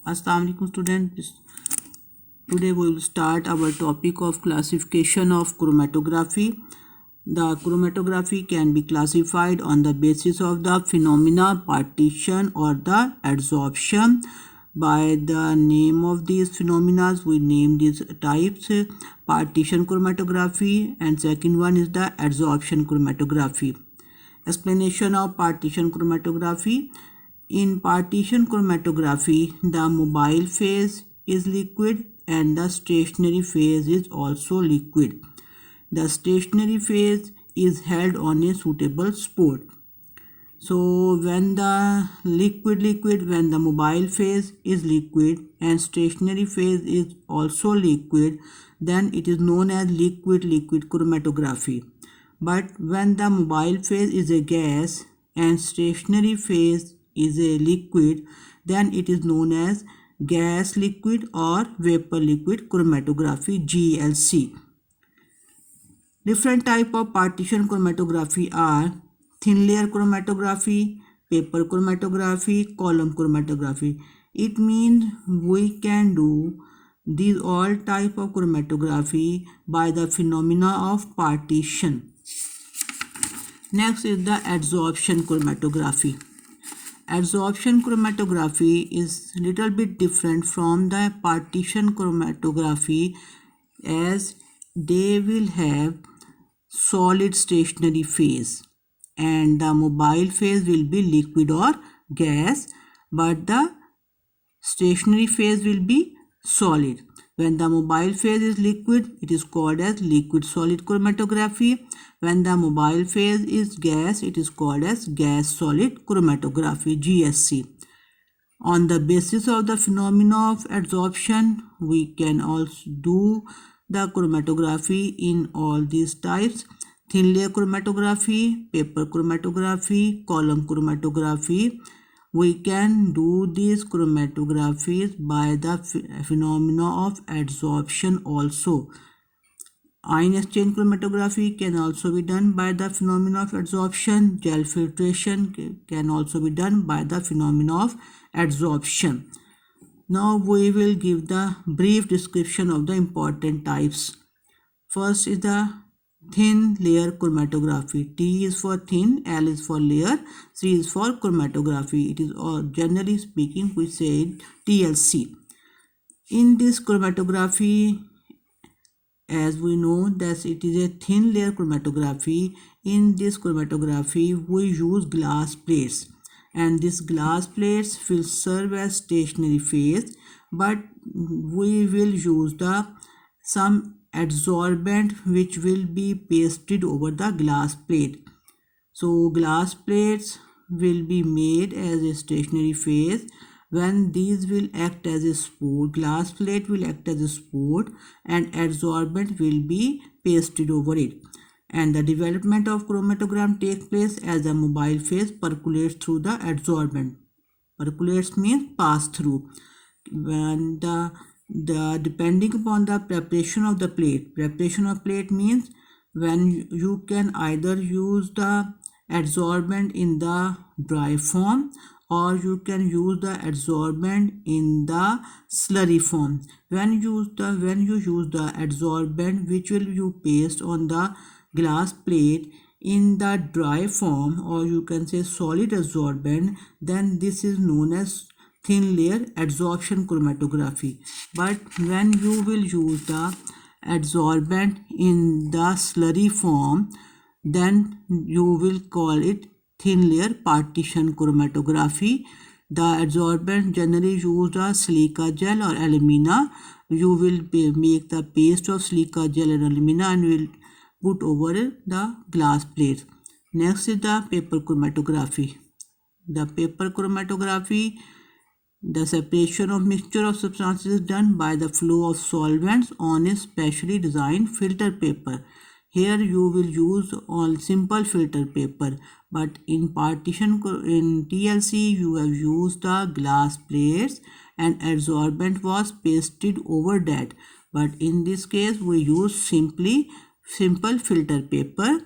Assalamu alaikum students. Today we will start our topic of classification of chromatography. The chromatography can be classified on the basis of the phenomena, partition or the adsorption. By the name of these phenomena we name these types: partition chromatography, and second one is the adsorption chromatography. Explanation of partition chromatography. In partition chromatography, the mobile phase is liquid and the stationary phase is also liquid. The stationary phase is held on a suitable spot. So when when the mobile phase is liquid and stationary phase is also liquid, then it is known as liquid-liquid chromatography. But when the mobile phase is a gas and stationary phase is a liquid, then it is known as gas liquid or vapor liquid chromatography, GLC. Different type of partition chromatography are thin layer chromatography, paper chromatography, column chromatography. It means we can do these all type of chromatography by the phenomena of partition. Next is the adsorption chromatography. Adsorption chromatography is little bit different from the partition chromatography, as they will have solid stationary phase and the mobile phase will be liquid or gas, but the stationary phase will be solid. When the mobile phase is liquid, it is called as liquid solid chromatography. When the mobile phase is gas, it is called as gas solid chromatography, GSC. On the basis of the phenomena of adsorption, we can also do the chromatography in all these types: thin layer chromatography, paper chromatography, column chromatography. We can do these chromatographies by the phenomena of adsorption also. Ion exchange chromatography can also be done by the phenomena of adsorption. Gel filtration can also be done by the phenomena of adsorption. Now we will give the brief description of the important types. First is the thin layer chromatography. T is for thin, L is for layer, C is for chromatography. It is generally speaking we say TLC. In this chromatography, as we know that it is a thin layer chromatography, in this chromatography we use glass plates, and these glass plates will serve as stationary phase, but we will use some adsorbent which will be pasted over the glass plate. So glass plates will be made as a stationary phase. When these will act as a support, glass plate will act as a support and adsorbent will be pasted over it. And the development of chromatogram takes place as the mobile phase percolates through the adsorbent. Percolates means pass through. When the depending upon the preparation of the plate. Preparation of plate means when you can either use the adsorbent in the dry form or you can use the adsorbent in the slurry form. When you use the adsorbent which will you paste on the glass plate in the dry form, or you can say solid adsorbent, then this is known as thin layer adsorption chromatography. But when you will use the adsorbent in the slurry form, then you will call it thin layer partition chromatography. The adsorbent generally used are silica gel or alumina. You will make the paste of silica gel and alumina and will put over the glass plate. Next is the paper chromatography. The paper chromatography, the separation of mixture of substances is done by the flow of solvents on a specially designed filter paper. Here you will use all simple filter paper, but in TLC you have used the glass plates and adsorbent was pasted over that. But in this case we use simple filter paper.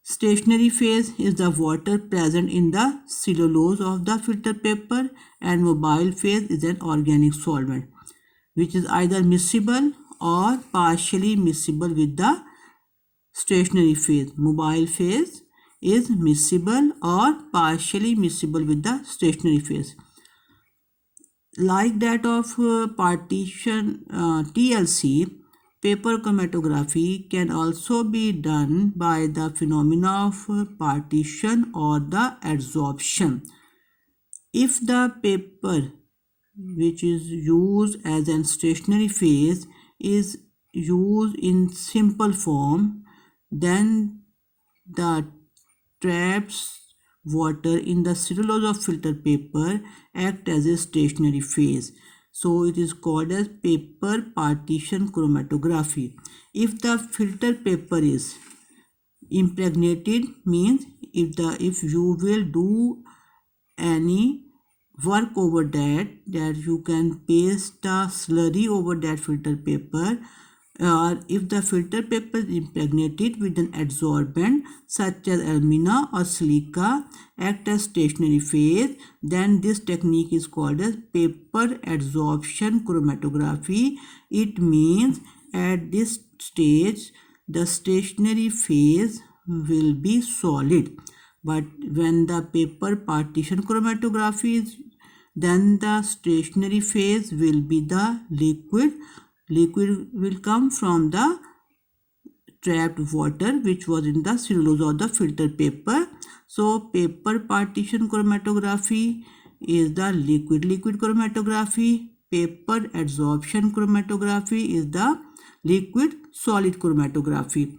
Stationary phase is the water present in the cellulose of the filter paper, and mobile phase is an organic solvent which is either miscible or partially miscible with the stationary phase. Mobile phase is miscible or partially miscible with the stationary phase. Like that of partition TLC, paper chromatography can also be done by the phenomena of partition or the adsorption. If the paper which is used as a stationary phase is used in simple form, then the trapped water in the cellulose of filter paper act as a stationary phase. So it is called as paper partition chromatography. If the filter paper is impregnated, means if you will do any work over that you can paste the slurry over that filter paper, or if the filter paper is impregnated with an adsorbent such as alumina or silica act as stationary phase, then this technique is called as paper adsorption chromatography. It means at this stage the stationary phase will be solid, but when the paper partition chromatography is, then the stationary phase will be the liquid. Liquid will come from the trapped water which was in the cellulose of the filter paper. So paper partition chromatography is the liquid chromatography. Paper adsorption chromatography is the liquid solid chromatography.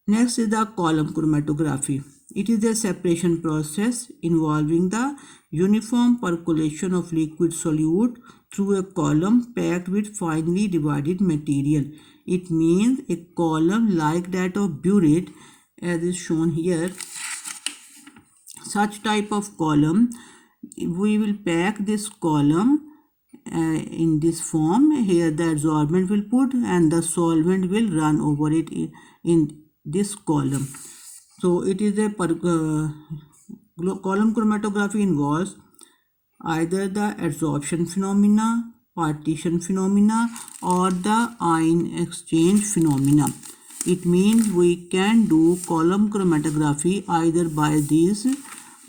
Next is the column chromatography. It is a separation process involving the uniform percolation of liquid solute through a column packed with finely divided material. It means a column like that of burette, as is shown here. Such type of column, we will pack this column in this form. Here the adsorbent will put and the solvent will run over it in this column. So it is a column chromatography involves either the adsorption phenomena, partition phenomena, or the ion exchange phenomena. It means we can do column chromatography either by these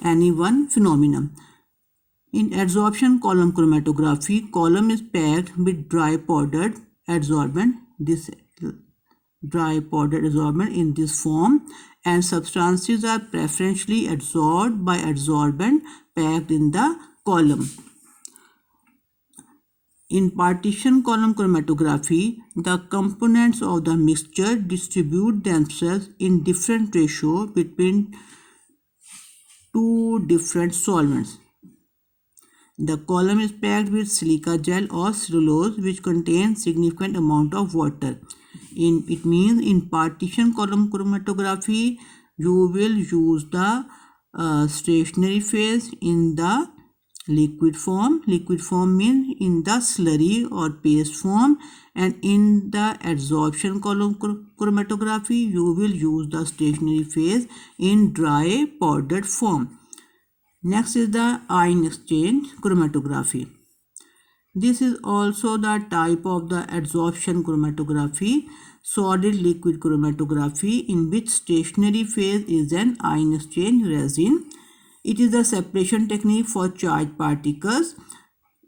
any one phenomena. In adsorption column chromatography, column is packed with dry powdered adsorbent. This dry powdered adsorbent in this form, and substances are preferentially adsorbed by adsorbent packed in the column. In partition column chromatography, the components of the mixture distribute themselves in different ratio between two different solvents. The column is packed with silica gel or cellulose which contains significant amount of water. It means in partition column chromatography, you will use the stationary phase in the liquid form. Liquid form means in the slurry or paste form, and in the adsorption column chromatography, you will use the stationary phase in dry powdered form. Next is the ion exchange chromatography. This is also the type of the adsorption chromatography, solid liquid chromatography, in which stationary phase is an ion exchange resin. It is the separation technique for charged particles.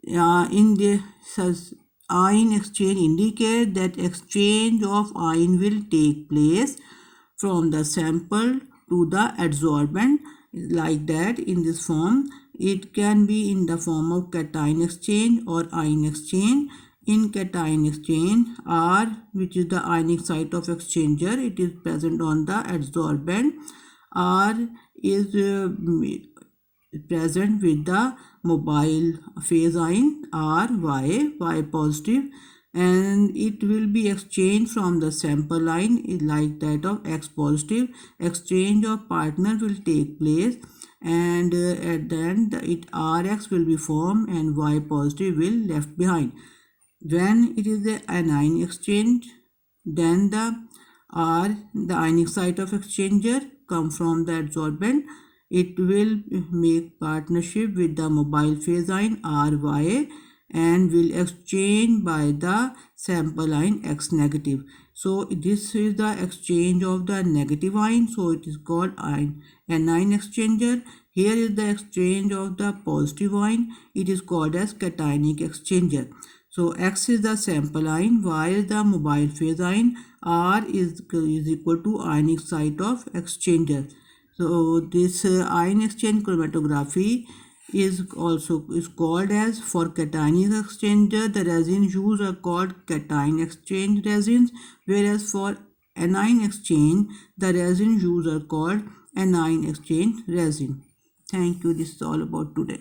In the ion exchange indicate that exchange of ion will take place from the sample to the adsorbent, like that in this form. It can be in the form of cation exchange or ion exchange. In cation exchange, R, which is the ionic site of exchanger, it is present on the adsorbent. R is present with the mobile phase ion R, Y positive, and it will be exchanged from the sample line like that of X positive. Exchange of partner will take place, and at the end it Rx will be formed and Y positive will left behind. When it is an ion exchange, then the R, the ionic site of exchanger, come from the adsorbent, it will make partnership with the mobile phase ion RY and will exchange by the sample ion X negative. So this is the exchange of the negative ion, so it is called anion exchanger. Here is the exchange of the positive ion, it is called as cationic exchanger. So X is the sample ion, Y is the mobile phase ion, R is equal to ionic site of exchanger. So this ion exchange chromatography is called as, for cationic exchanger the resins used are called cation exchange resins, whereas for anion exchange the resins used are called anion exchange resin. Thank you. This is all about today.